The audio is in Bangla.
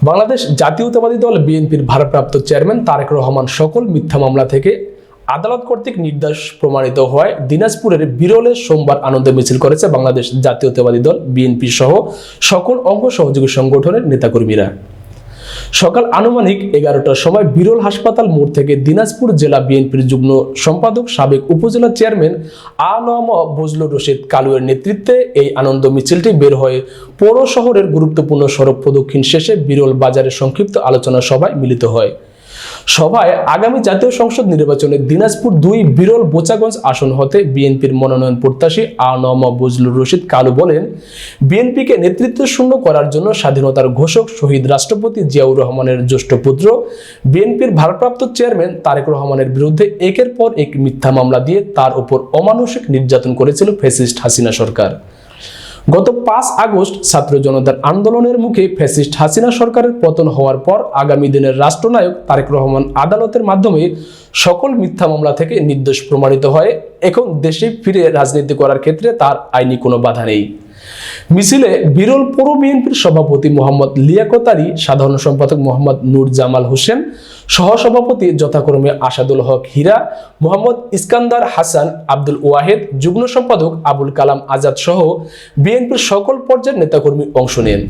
বাংলাদেশ জাতীয়তাবাদী দল বিএনপির ভারপ্রাপ্ত চেয়ারম্যান তারেক রহমান সকল মিথ্যা মামলা থেকে আদালত কর্তৃক নির্দোষ প্রমাণিত হওয়ায় দিনাজপুরের বিরলে সোমবার আনন্দ মিছিল করেছে বাংলাদেশ জাতীয়তাবাদী দল বিএনপি সহ সকল অঙ্গ সহযোগী সংগঠনের নেতাকর্মীরা। সকাল আনুমানিক 11টার সময় বিরল হাসপাতাল মোড় থেকে দিনাজপুর জেলা বিএনপির যুগ্ম সম্পাদক সাবেক উপজেলা চেয়ারম্যান আ.ন.ম বজলুর রশিদ কালুয়ের নেতৃত্বে এই আনন্দ মিছিলটি বের হয়ে পৌর শহরের গুরুত্বপূর্ণ সড়ক প্রদক্ষিণ শেষে বিরল বাজারে সংক্ষিপ্ত আলোচনা সভায় মিলিত হয়। সভায় আগামী জাতীয় সংসদ নির্বাচনে দিনাজপুর 2 বিরল বোচাগঞ্জ আসন হতে বিএনপির মনোনয়ন প্রত্যাশী আ.ন.ম বজলুর রশিদ কালু বলেন, বিএনপিকে নেতৃত্ব শূন্য করার জন্য স্বাধীনতার ঘোষক শহীদ রাষ্ট্রপতি জিয়াউর রহমানের জ্যেষ্ঠ পুত্র বিএনপির ভারপ্রাপ্ত চেয়ারম্যান তারেক রহমানের বিরুদ্ধে একের পর এক মিথ্যা মামলা দিয়ে তার উপর অমানসিক নির্যাতন করেছিল ফ্যাসিস্ট হাসিনা সরকার। গত 5 আগস্ট ছাত্র জনতার আন্দোলনের মুখে ফ্যাসিস্ট হাসিনা সরকারের পতন হওয়ার পর আগামী দিনের রাষ্ট্রনায়ক তারেক রহমান আদালতের মাধ্যমে সকল মিথ্যা মামলা থেকে নির্দোষ প্রমাণিত হয়ে এখন দেশে ফিরে রাজনীতি করার ক্ষেত্রে তার আইনি কোনো বাধা নেই। মিছিলে বিরল পৌর বিএনপির সভাপতি মোহাম্মদ লিয়াকত আলী, সাধারণ সম্পাদক মোহাম্মদ নূর জামাল হোসেন, সহসভাপতি যথাক্রমে আসাদুল হক হীরা, মোহাম্মদ ইস্কান্দার হাসান, আব্দুল ওয়াহেদ, যুগ্ম সম্পাদক আবুল কালাম আজাদ সহ বিএনপির সকল পর্যায়ের নেতাকর্মী অংশ নেন।